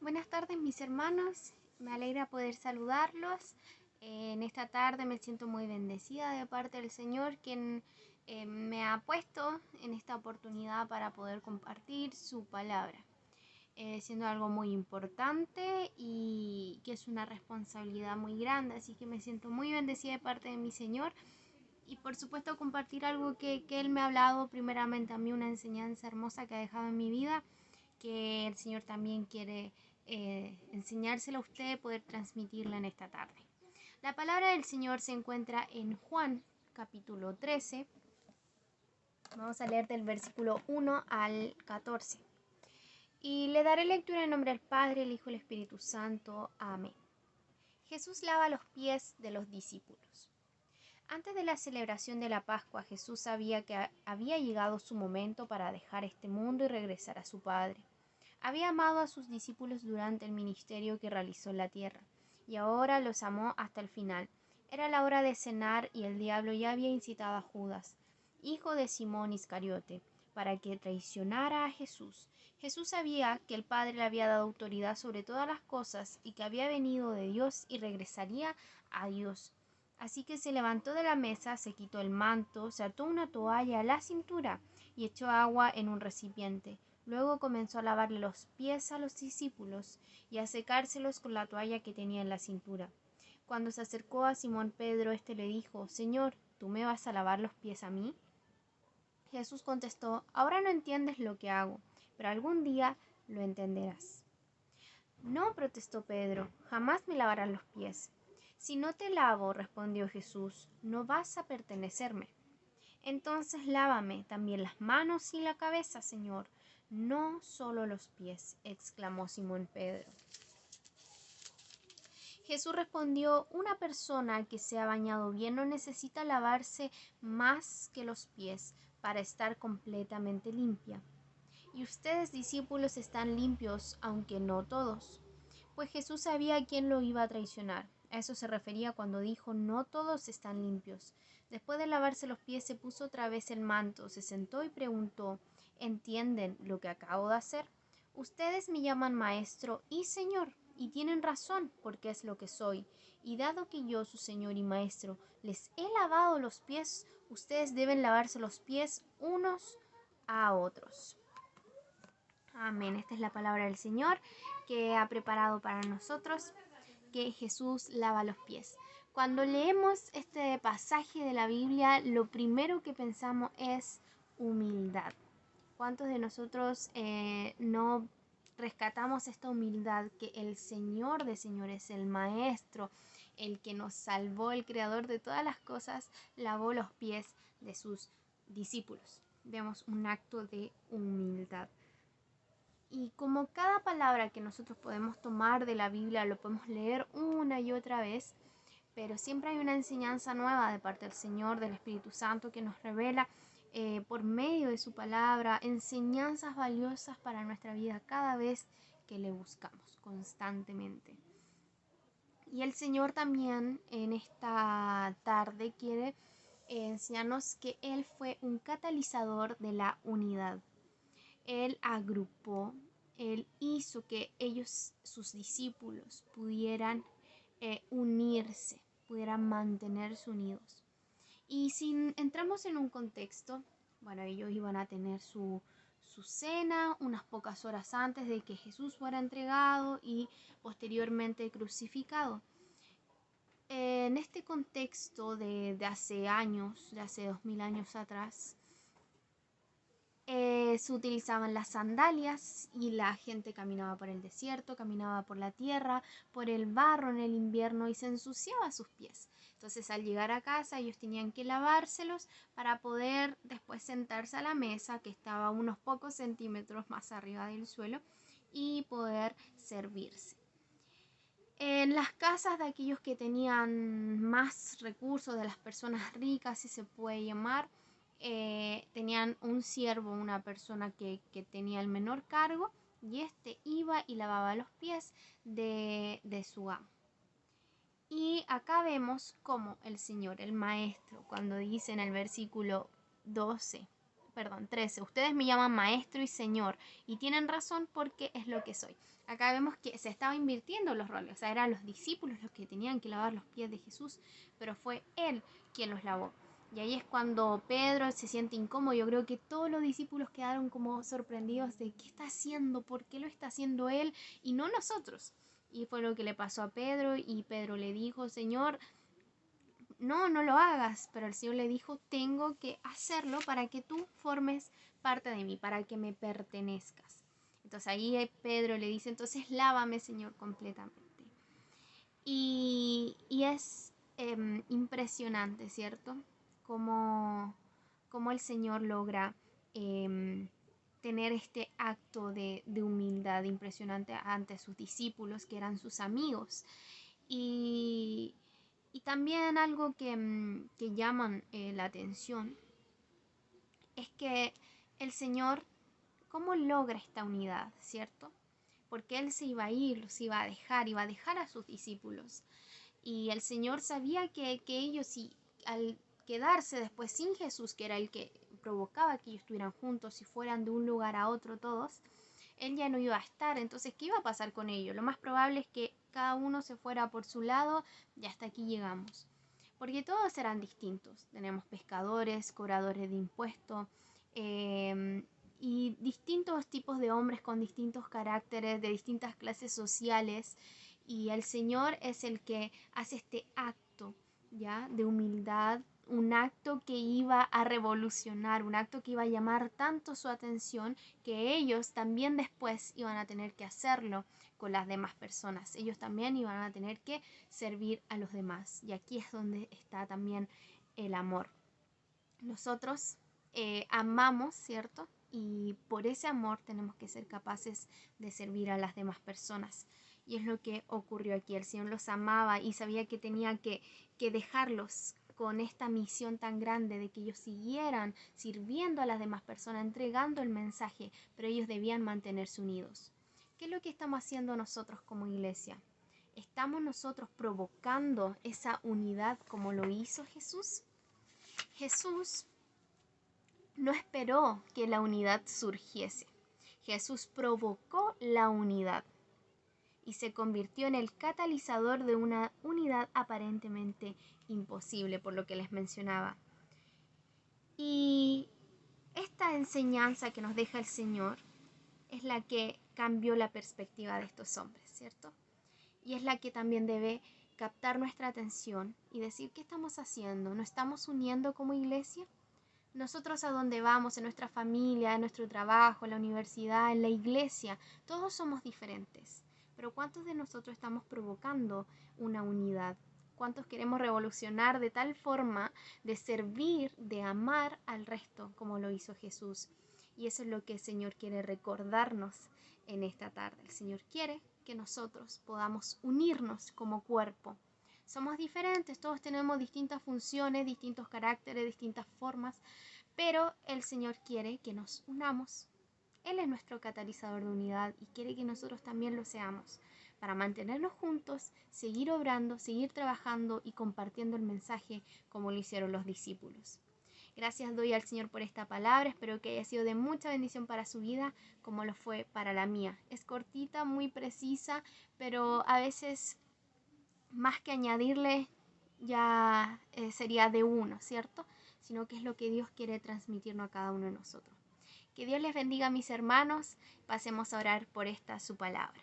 Buenas tardes mis hermanos, me alegra poder saludarlos. En esta tarde me siento muy bendecida de parte del Señor, quien me ha puesto en esta oportunidad para poder compartir su palabra, siendo algo muy importante y que es una responsabilidad muy grande, así que me siento muy bendecida de parte de mi Señor y por supuesto compartir algo que Él me ha hablado primeramente a mí, una enseñanza hermosa que ha dejado en mi vida, que el Señor también quiere enseñársela a usted, poder transmitirla en esta tarde. La palabra del Señor se encuentra en Juan capítulo 13. Vamos a leer del versículo 1 al 14. Y le daré lectura en nombre del Padre, el Hijo y el Espíritu Santo. Amén. Jesús lava los pies de los discípulos. Antes de la celebración de la Pascua, Jesús sabía que había llegado su momento para dejar este mundo y regresar a su Padre. Había amado a sus discípulos durante el ministerio que realizó en la tierra, y ahora los amó hasta el final. Era la hora de cenar y el diablo ya había incitado a Judas, hijo de Simón Iscariote, para que traicionara a Jesús. Jesús sabía que el Padre le había dado autoridad sobre todas las cosas y que había venido de Dios y regresaría a Dios. Así que se levantó de la mesa, se quitó el manto, se ató una toalla a la cintura y echó agua en un recipiente. Luego comenzó a lavarle los pies a los discípulos y a secárselos con la toalla que tenía en la cintura. Cuando se acercó a Simón Pedro, éste le dijo: Señor, ¿tú me vas a lavar los pies a mí? Jesús contestó: Ahora no entiendes lo que hago, pero algún día lo entenderás. No, protestó Pedro, jamás me lavarás los pies. Si no te lavo, respondió Jesús, no vas a pertenecerme. Entonces lávame también las manos y la cabeza, Señor, no solo los pies, exclamó Simón Pedro. Jesús respondió: Una persona que se ha bañado bien no necesita lavarse más que los pies para estar completamente limpia. Y ustedes, discípulos, están limpios, aunque no todos. Pues Jesús sabía a quién lo iba a traicionar. A eso se refería cuando dijo: no todos están limpios. Después de lavarse los pies, se puso otra vez el manto, se sentó y preguntó: ¿entienden lo que acabo de hacer? Ustedes me llaman maestro y señor, y tienen razón, porque es lo que soy. Y dado que yo, su señor y maestro, les he lavado los pies, ustedes deben lavarse los pies unos a otros. Amén. Esta es la palabra del Señor que ha preparado para nosotros, que Jesús lava los pies. Cuando leemos este pasaje de la Biblia, lo primero que pensamos es humildad. ¿Cuántos de nosotros no rescatamos esta humildad que el Señor de señores, el Maestro, el que nos salvó, el Creador de todas las cosas, lavó los pies de sus discípulos? Vemos un acto de humildad. Y como cada palabra que nosotros podemos tomar de la Biblia lo podemos leer una y otra vez, pero siempre hay una enseñanza nueva de parte del Señor, del Espíritu Santo, que nos revela por medio de su palabra enseñanzas valiosas para nuestra vida cada vez que le buscamos constantemente. Y el Señor también en esta tarde quiere enseñarnos que Él fue un catalizador de la unidad. Él agrupó, Él hizo que ellos, sus discípulos, pudieran unirse, pudieran mantenerse unidos. Y si entramos en un contexto, bueno, ellos iban a tener su cena unas pocas horas antes de que Jesús fuera entregado y posteriormente crucificado. En este contexto de hace años, de hace 2000 años atrás, se utilizaban las sandalias y la gente caminaba por el desierto, caminaba por la tierra, por el barro en el invierno y se ensuciaba sus pies. Entonces al llegar a casa ellos tenían que lavárselos para poder después sentarse a la mesa, que estaba unos pocos centímetros más arriba del suelo, y poder servirse. En las casas de aquellos que tenían más recursos, de las personas ricas, si se puede llamar, tenían un siervo, una persona que tenía el menor cargo, y este iba y lavaba los pies de su amo. Y acá vemos cómo el Señor, el Maestro, cuando dice en el versículo 12, perdón, 13. Ustedes me llaman maestro y señor y tienen razón porque es lo que soy. Acá vemos que se estaba invirtiendo los roles, o sea, eran los discípulos los que tenían que lavar los pies de Jesús, pero fue él quien los lavó. Y ahí es cuando Pedro se siente incómodo. Yo creo que todos los discípulos quedaron como sorprendidos de qué está haciendo, por qué lo está haciendo él y no nosotros. Y fue lo que le pasó a Pedro y Pedro le dijo, Señor, no, no lo hagas, pero el Señor le dijo, tengo que hacerlo para que tú formes parte de mí, para que me pertenezcas. Entonces ahí Pedro le dice, entonces lávame, Señor, completamente. Y es impresionante, ¿cierto? Cómo, cómo el Señor logra em, tener este acto de humildad impresionante ante sus discípulos, que eran sus amigos. Y, y también algo que llaman la atención es que el Señor, ¿cómo logra esta unidad, cierto? Porque Él se iba a ir, los iba a dejar a sus discípulos. Y el Señor sabía que ellos, si al quedarse después sin Jesús, que era el que provocaba que ellos estuvieran juntos, si fueran de un lugar a otro todos, Él ya no iba a estar. Entonces, ¿qué iba a pasar con ellos? Lo más probable es que cada uno se fuera por su lado y hasta aquí llegamos. Porque todos eran distintos. Tenemos pescadores, cobradores de impuestos, y distintos tipos de hombres con distintos caracteres, de distintas clases sociales. Y el Señor es el que hace este acto, ¿ya? De humildad, un acto que iba a revolucionar, un acto que iba a llamar tanto su atención que ellos también después iban a tener que hacerlo con las demás personas. Ellos también iban a tener que servir a los demás. Y aquí es donde está también el amor. Nosotros amamos, ¿cierto? Y por ese amor tenemos que ser capaces de servir a las demás personas. Y es lo que ocurrió aquí. El Señor los amaba y sabía que tenía que dejarlos con esta misión tan grande de que ellos siguieran sirviendo a las demás personas, entregando el mensaje, pero ellos debían mantenerse unidos. ¿Qué es lo que estamos haciendo nosotros como iglesia? ¿Estamos nosotros provocando esa unidad como lo hizo Jesús? Jesús no esperó que la unidad surgiese. Jesús provocó la unidad y se convirtió en el catalizador de una unidad aparentemente imposible, por lo que les mencionaba. Y esta enseñanza que nos deja el Señor es la que cambió la perspectiva de estos hombres, ¿cierto? Y es la que también debe captar nuestra atención y decir, ¿qué estamos haciendo? ¿No estamos uniendo como iglesia? Nosotros a donde vamos, en nuestra familia, en nuestro trabajo, en la universidad, en la iglesia, todos somos diferentes. Pero ¿cuántos de nosotros estamos provocando una unidad? ¿Cuántos queremos revolucionar de tal forma de servir, de amar al resto como lo hizo Jesús? Y eso es lo que el Señor quiere recordarnos en esta tarde. El Señor quiere que nosotros podamos unirnos como cuerpo. Somos diferentes, todos tenemos distintas funciones, distintos caracteres, distintas formas, pero el Señor quiere que nos unamos. Él es nuestro catalizador de unidad y quiere que nosotros también lo seamos, para mantenernos juntos, seguir obrando, seguir trabajando y compartiendo el mensaje como lo hicieron los discípulos. Gracias doy al Señor por esta palabra, espero que haya sido de mucha bendición para su vida, como lo fue para la mía. Es cortita, muy precisa, pero a veces más que añadirle ya sería de uno, ¿cierto? Sino que es lo que Dios quiere transmitirnos a cada uno de nosotros. Que Dios les bendiga, mis hermanos. Pasemos a orar por esta su palabra.